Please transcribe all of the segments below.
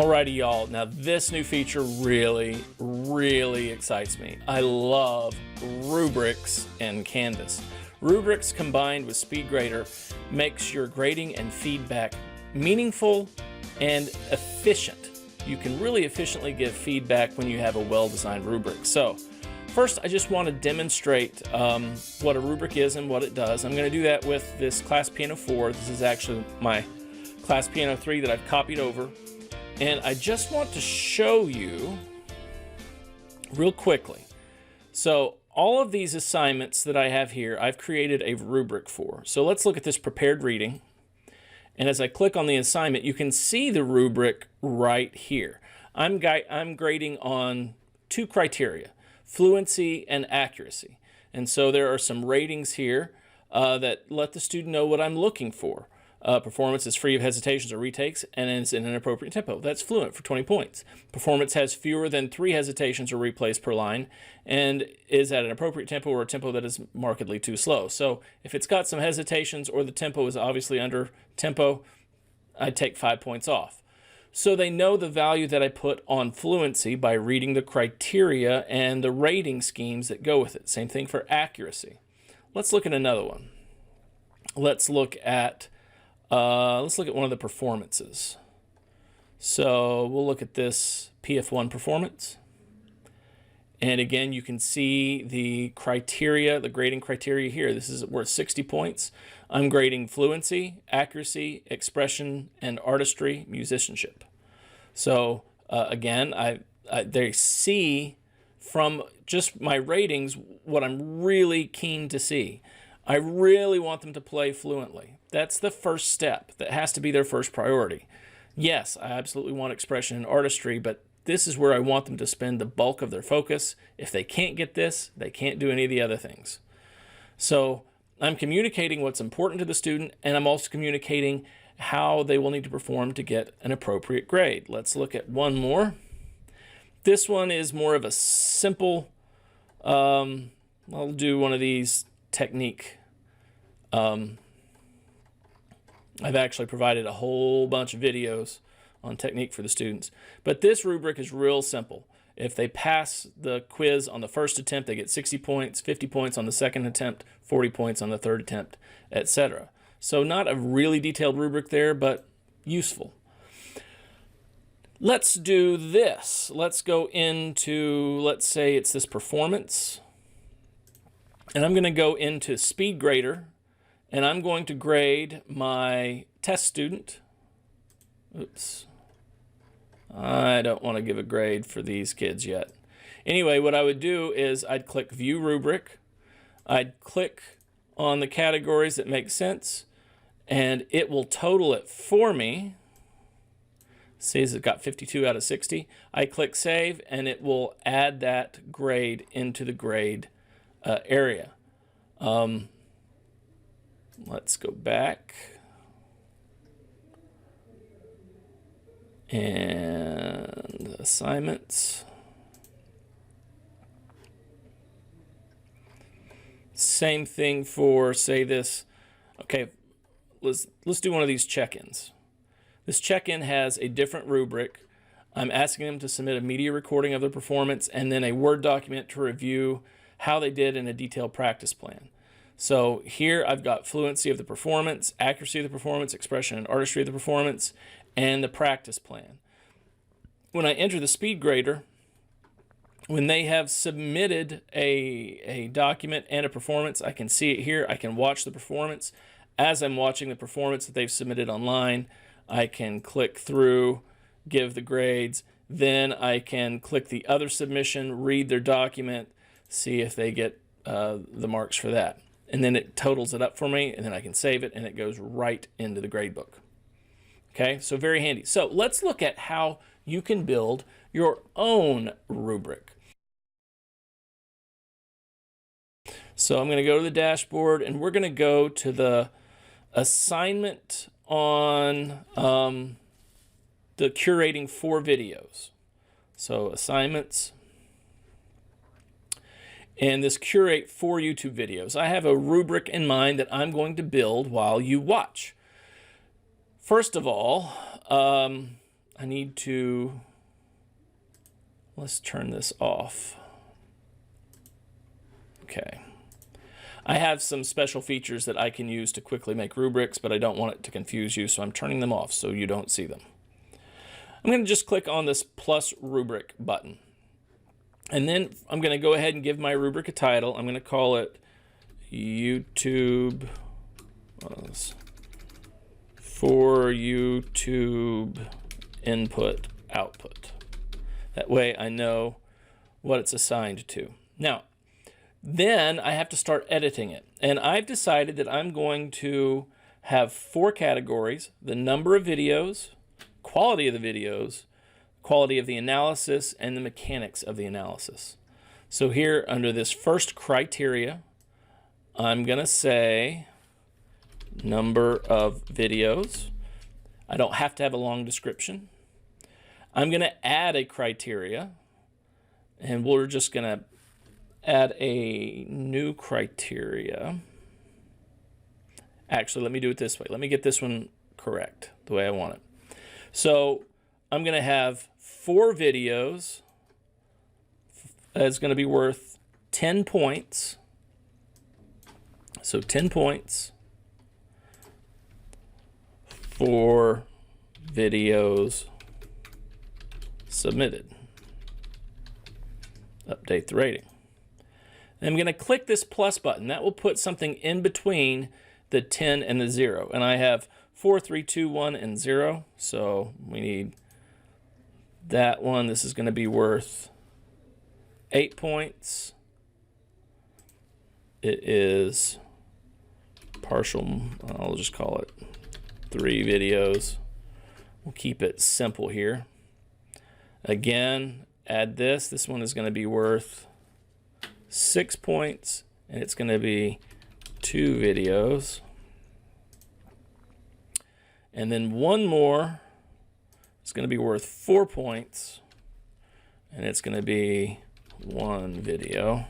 Alrighty, y'all. Now this new feature really excites me. I love rubrics in Canvas. Rubrics combined with SpeedGrader makes your grading and feedback meaningful and efficient. You can really efficiently give feedback when you have a well-designed rubric. So first, I just want to demonstrate what a rubric is and what it does. I'm going to do that with this Class Piano 4. This is actually my Class Piano 3 that I've copied over. And I just want to show you real quickly. So all of these assignments that I have here, I've created a rubric for. So let's look at this prepared reading. And as I click on the assignment, you can see the rubric right here. I'm grading on two criteria, fluency and accuracy. And so there are some ratings here that let the student know what I'm looking for. Performance is free of hesitations or retakes and is in an appropriate tempo. That's fluent for 20 points. Performance has fewer than 3 hesitations or replays per line and is at an appropriate tempo or a tempo that is markedly too slow. So if it's got some hesitations or the tempo is obviously under tempo, I'd take 5 points off. So they know the value that I put on fluency by reading the criteria and the rating schemes that go with it. Same thing for accuracy. Let's look at another one. Let's look at one of the performances. So we'll look at this PF1 performance. And again, you can see the criteria, the grading criteria here. This is worth 60 points. I'm grading fluency, accuracy, expression, and artistry, musicianship. So again, they see from just my ratings what I'm really keen to see. I really want them to play fluently. That's the first step. That has to be their first priority. Yes, I absolutely want expression and artistry, but this is where I want them to spend the bulk of their focus. If they can't get this, they can't do any of the other things. So I'm communicating what's important to the student, and I'm also communicating how they will need to perform to get an appropriate grade. Let's look at one more. This one is more of a simple, I'll do one of these technique. I've actually provided a whole bunch of videos on technique for the students. But this rubric is real simple. If they pass the quiz on the first attempt, they get 60 points, 50 points on the second attempt, 40 points on the third attempt, etc. So not a really detailed rubric there, but useful. Let's do this. Let's go into, let's say it's this performance. And I'm going to go into SpeedGrader. And I'm going to grade my test student. Oops. I don't want to give a grade for these kids yet. Anyway, what I would do is I'd click View Rubric. I'd click on the categories that make sense, and it will total it for me. See, it's got 52 out of 60. I click Save, and it will add that grade into the grade area. Let's go back and assignments. Same thing for, say, this. Okay, let's do one of these check-ins. This check-in has a different rubric. I'm asking them to submit a media recording of their performance and then a Word document to review how they did in a detailed practice plan. So here I've got fluency of the performance, accuracy of the performance, expression and artistry of the performance, and the practice plan. When I enter the SpeedGrader, when they have submitted a document and a performance, I can see it here. I can watch the performance. As I'm watching the performance that they've submitted online, I can click through, give the grades. Then I can click the other submission, read their document, see if they get the marks for that. And then it totals it up for me, and then I can save it, and it goes right into the gradebook. Okay, so very handy. So let's look at how you can build your own rubric. So I'm going to go to the dashboard, and we're going to go to the assignment on the curating 4 videos. So assignments. And this curate 4 YouTube videos. I have a rubric in mind that I'm going to build while you watch. First of all, I need to, let's turn this off. Okay. I have some special features that I can use to quickly make rubrics, but I don't want it to confuse you, so I'm turning them off so you don't see them. I'm going to just click on this plus rubric button. And then I'm going to go ahead and give my rubric a title. I'm going to call it YouTube for YouTube input output. That way I know what it's assigned to. Now, then I have to start editing it. And I've decided that I'm going to have 4 categories: the number of videos, quality of the videos, quality of the analysis, and the mechanics of the analysis. So here under this first criteria, I'm going to say number of videos. I don't have to have a long description. I'm going to add a criteria, and we're just going to add a new criteria. Actually, let me do it this way. Let me get this one correct, the way I want it. So I'm going to have 4 videos. That's going to be worth 10 points. So 10 points for videos submitted. Update the rating. And I'm going to click this plus button. That will put something in between the 10 and the 0. And I have 4, 3, 2, 1, and 0. So we need that one. This is going to be worth 8 points. It is partial, I'll just call it 3 videos. We'll keep it simple here. Again, add this. This one is going to be worth 6 points, and it's going to be 2 videos. And then one more is going to be worth 4 points, and it's going to be 1 video.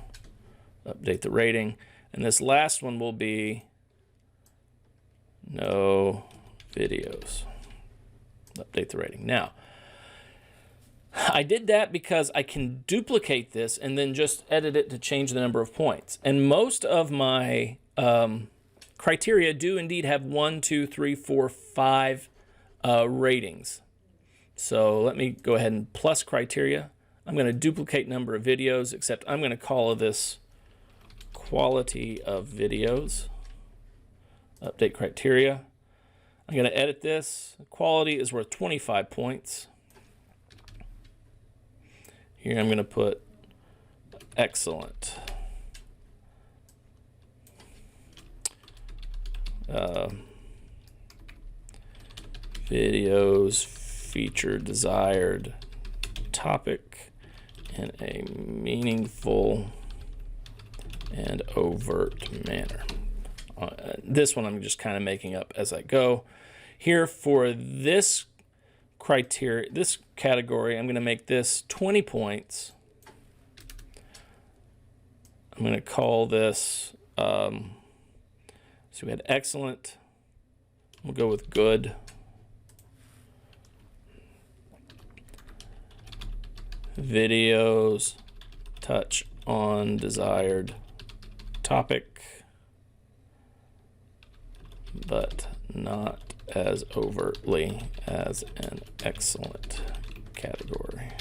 Update the rating. And this last one will be no videos. Update the rating. Now, I did that because I can duplicate this and then just edit it to change the number of points. And most of my criteria do indeed have 1, 2, 3, 4, 5 ratings. So let me go ahead and plus criteria. I'm going to duplicate number of videos, except I'm going to call this quality of videos. Update criteria. I'm going to edit this. Quality is worth 25 points. Here I'm going to put excellent. Videos feature desired topic in a meaningful and overt manner. This one I'm just kind of making up as I go. Here for this criteria, this category, I'm going to make this 20 points. I'm going to call this, so we had excellent. We'll go with good. Videos touch on desired topic, but not as overtly as an excellent category.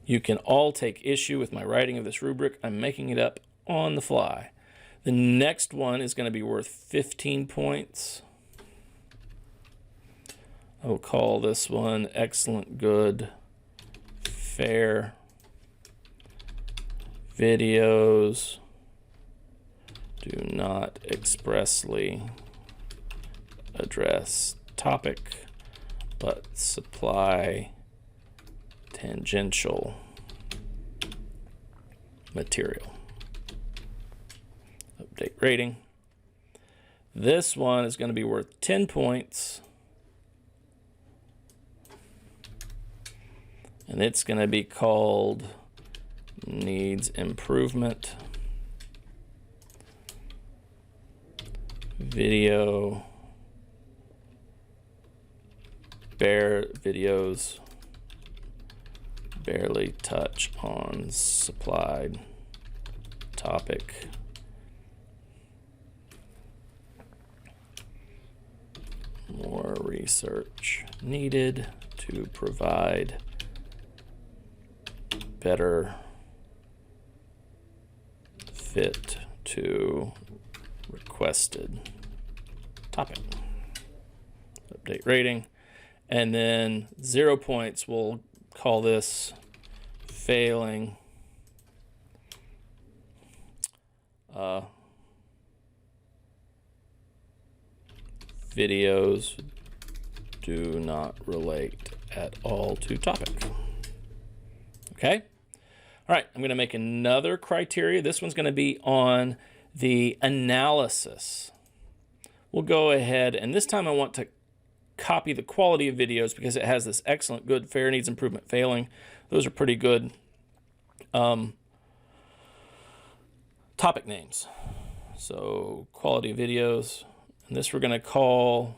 You can all take issue with my writing of this rubric. I'm making it up on the fly. The next one is going to be worth 15 points. I will call this one excellent, good, fair. Videos do not expressly address topic, but supply tangential material. Update rating. This one is going to be worth 10 points. And it's going to be called needs improvement. Video videos barely touch on supplied topic. More research needed to provide better fit to requested topic. Update rating. And then 0 points, we'll call this failing. Videos do not relate at all to topic. Okay? All right, I'm going to make another criteria. This one's going to be on the analysis. We'll go ahead, and this time I want to copy the quality of videos because it has this excellent, good, fair, needs improvement, failing. Those are pretty good topic names. So quality of videos, and this we're going to call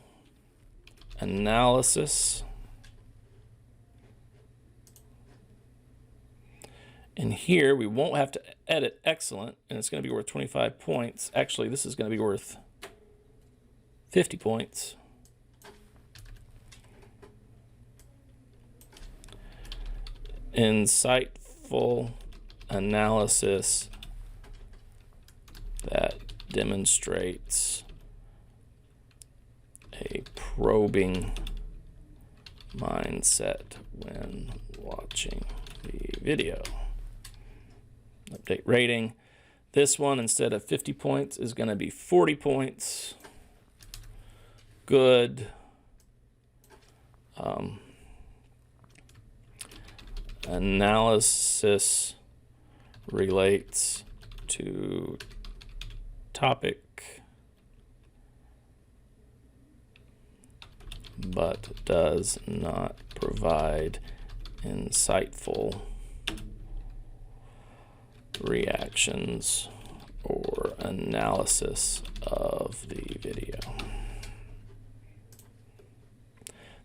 analysis. And here we won't have to edit excellent, and it's going to be worth 25 points. Actually, this is going to be worth 50 points. Insightful analysis that demonstrates a probing mindset when watching the video. Update rating. This one, instead of 50 points, is going to be 40 points. Good. Analysis relates to topic, but does not provide insightful reactions or analysis of the video.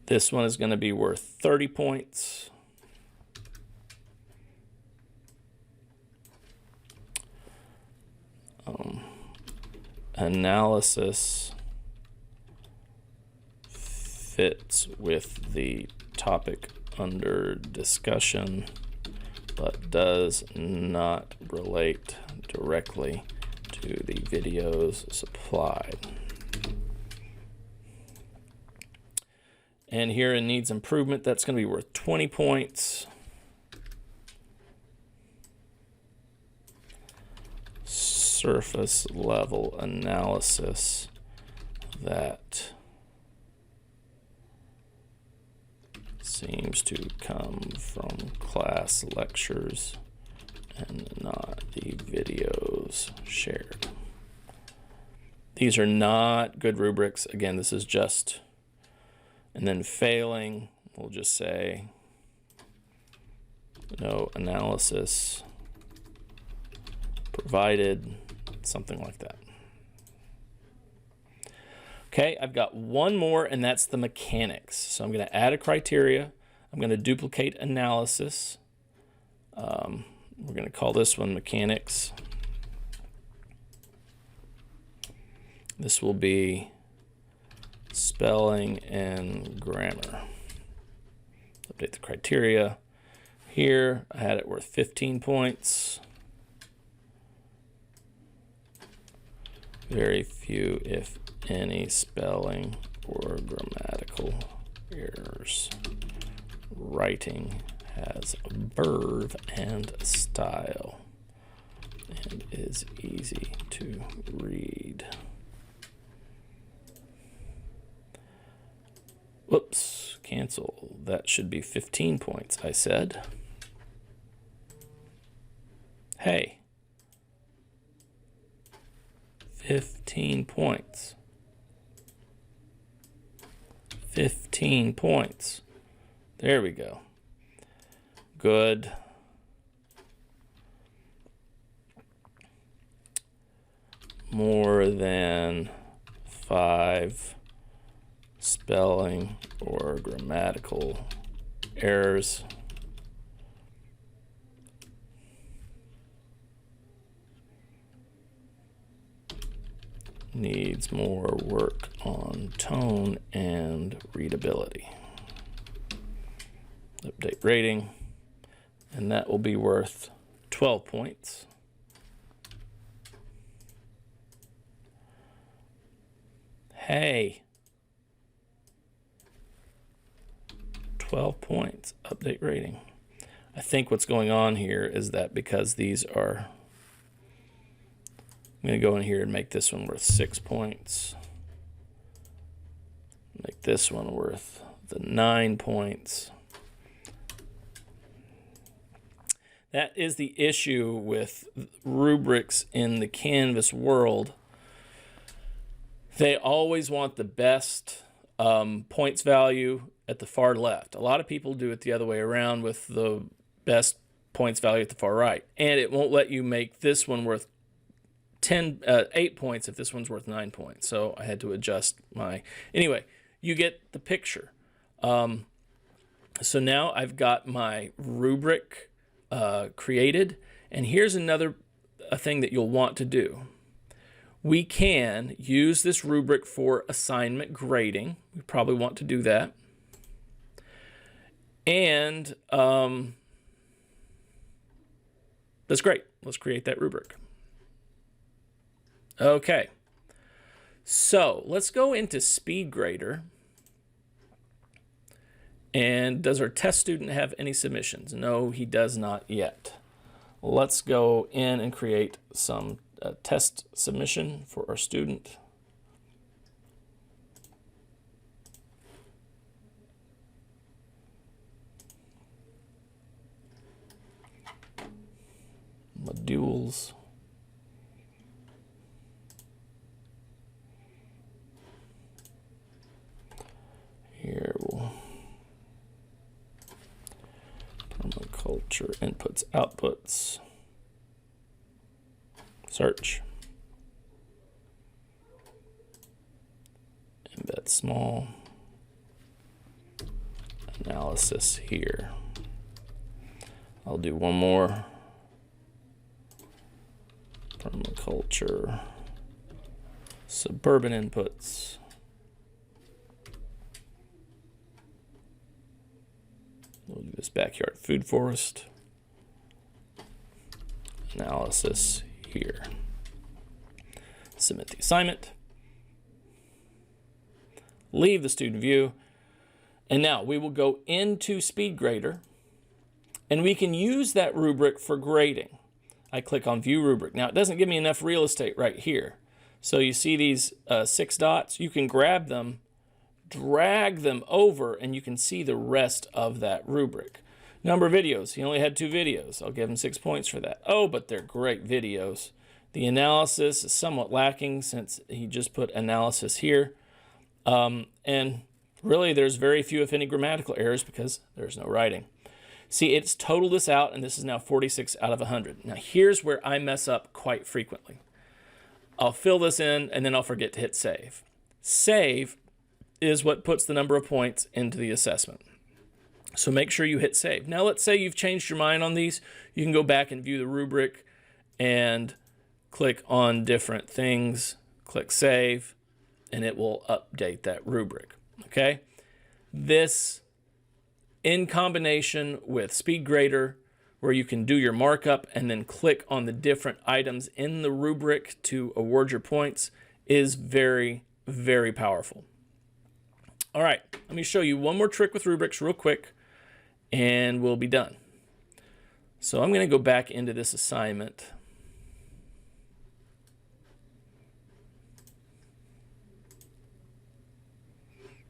This one is going to be worth 30 points. Analysis fits with the topic under discussion, but does not relate directly to the videos supplied. And here it needs improvement. That's going to be worth 20 points. Surface level analysis that seems to come from class lectures and not the videos shared. These are not good rubrics. Again, this is just, and then failing, we'll just say no analysis provided, something like that. Okay, I've got one more, and that's the mechanics. So I'm going to add a criteria. I'm going to duplicate analysis. We're going to call this one mechanics. This will be spelling and grammar. Update the criteria. Here, I had it worth 15 points. Very few, if any, spelling or grammatical errors. Writing has verve and style and is easy to read. Whoops, cancel. That should be 15 points, I said. Hey. 15 points. 15 points. There we go. Good. More than 5 spelling or grammatical errors. Needs more work on tone and readability. Update rating, and that will be worth 12 points. Hey, 12 points, update rating. I think what's going on here is that because these are, I'm going to go in here and make this one worth 6 points. Make this one worth the 9 points. That is the issue with rubrics in the Canvas world. They always want the best points value at the far left. A lot of people do it the other way around with the best points value at the far right. And it won't let you make this one worth 8 points if this one's worth 9 points. So I had to adjust my... Anyway, you get the picture. So now I've got my rubric created. And here's another thing that you'll want to do. We can use this rubric for assignment grading. We probably want to do that. And that's great. Let's create that rubric. Okay, so let's go into SpeedGrader. And does our test student have any submissions? No, he does not yet. Let's go in and create some test submission for our student. Modules. Here we'll permaculture inputs, outputs, search, embed small, analysis here. I'll do one more. Permaculture, suburban inputs. We'll do this backyard food forest. Analysis here. Submit the assignment. Leave the student view. And now we will go into SpeedGrader and we can use that rubric for grading. I click on View Rubric. Now it doesn't give me enough real estate right here. So you see these 6 dots? You can grab them, drag them over, and you can see the rest of that rubric. Number of videos. He only had 2 videos. I'll give him 6 points for that. Oh, but they're great videos. The analysis is somewhat lacking since he just put analysis here. And really there's very few, if any, grammatical errors because there's no writing. See, it's totaled this out, and this is now 46 out of 100. Now, here's where I mess up quite frequently. I'll fill this in, and then I'll forget to hit save. Save is what puts the number of points into the assessment. So make sure you hit save. Now, let's say you've changed your mind on these. You can go back and view the rubric and click on different things, click save, and it will update that rubric, okay? This, in combination with SpeedGrader, where you can do your markup and then click on the different items in the rubric to award your points, is very, very powerful. All right, let me show you one more trick with rubrics real quick, and we'll be done. So I'm going to go back into this assignment.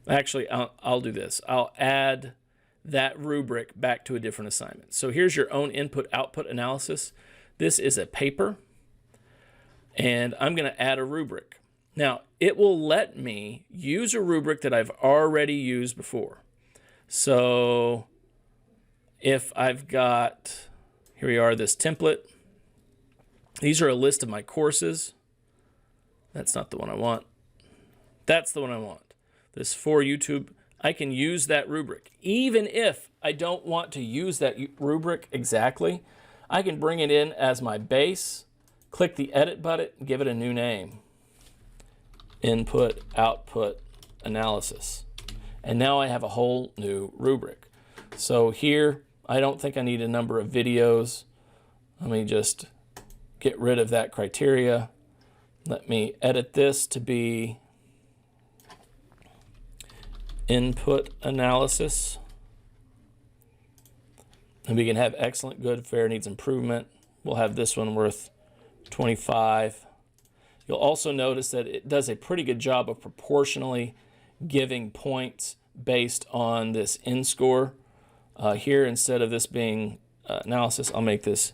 Actually, I'll do this. I'll add that rubric back to a different assignment. So here's your own input-output analysis. This is a paper, and I'm going to add a rubric. Now, it will let me use a rubric that I've already used before. So if I've got, here we are, this template. These are a list of my courses. That's not the one I want. That's the one I want. this for YouTube, I can use that rubric. Even if I don't want to use that rubric exactly, I can bring it in as my base, click the edit button, and give it a new name. Input, output, analysis. And now I have a whole new rubric. So here, I don't think I need a number of videos. Let me just get rid of that criteria. Let me edit this to be input analysis. And we can have excellent, good, fair, needs improvement. We'll have this one worth 25. You'll also notice that it does a pretty good job of proportionally giving points based on this N-score. Here, instead of this being analysis, I'll make this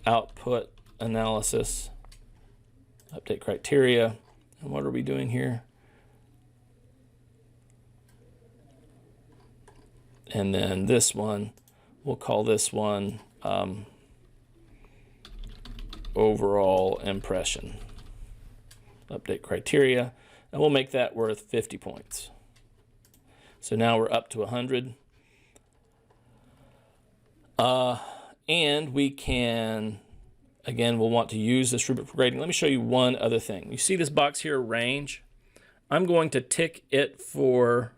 output analysis. Update criteria. And what are we doing here? And then this one, we'll call this one overall impression. Update criteria, and we'll make that worth 50 points. So now we're up to 100. And we can, again, we'll want to use this rubric for grading. Let me show you one other thing. You see this box here, range? I'm going to tick it for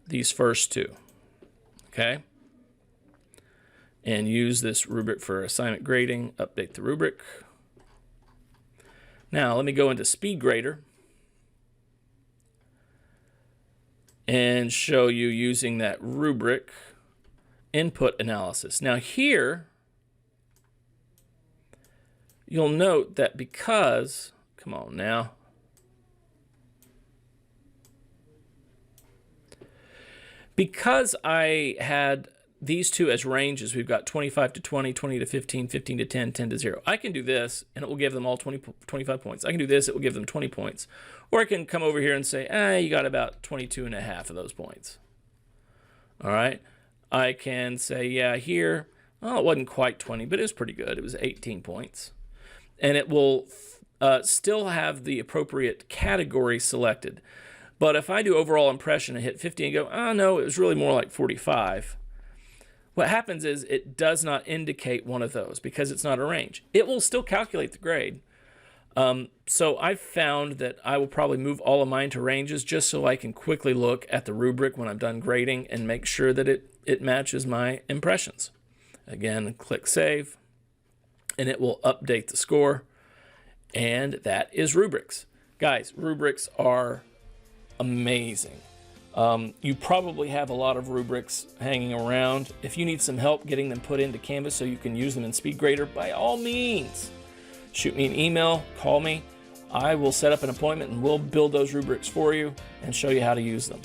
these first two. Okay, and use this rubric for assignment grading, update the rubric. Now let me go into SpeedGrader and show you using that rubric input analysis. Now here, you'll note that because, come on now, because I had these two as ranges, we've got 25 to 20, 20 to 15, 15 to 10, 10 to 0. I can do this, and it will give them all 25 points. I can do this, it will give them 20 points. Or I can come over here and say, you got about 22 and a half of those points. All right. I can say, yeah, here, well, it wasn't quite 20, but it was pretty good. It was 18 points. And it will still have the appropriate category selected. But if I do overall impression and hit 50 and go, oh no, it was really more like 45, what happens is it does not indicate one of those because it's not a range. It will still calculate the grade. So I've found that I will probably move all of mine to ranges just so I can quickly look at the rubric when I'm done grading and make sure that it matches my impressions. Again, click Save, and it will update the score. And that is rubrics. Guys, rubrics are amazing. You probably have a lot of rubrics hanging around. If you need some help getting them put into Canvas so you can use them in SpeedGrader, by all means, shoot me an email, call me. I will set up an appointment and we'll build those rubrics for you and show you how to use them.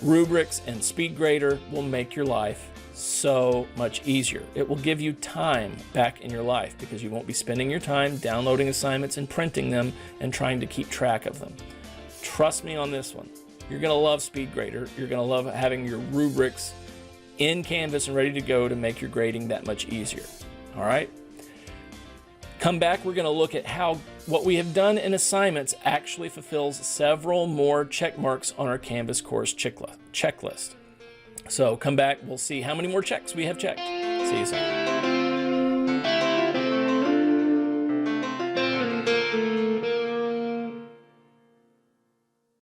Rubrics and SpeedGrader will make your life so much easier. It will give you time back in your life because you won't be spending your time downloading assignments and printing them and trying to keep track of them. Trust me on this one. You're going to love SpeedGrader. You're going to love having your rubrics in Canvas and ready to go to make your grading that much easier. All right? Come back, we're going to look at how what we have done in assignments actually fulfills several more check marks on our Canvas course checklist. So come back, we'll see how many more checks we have checked. See you soon.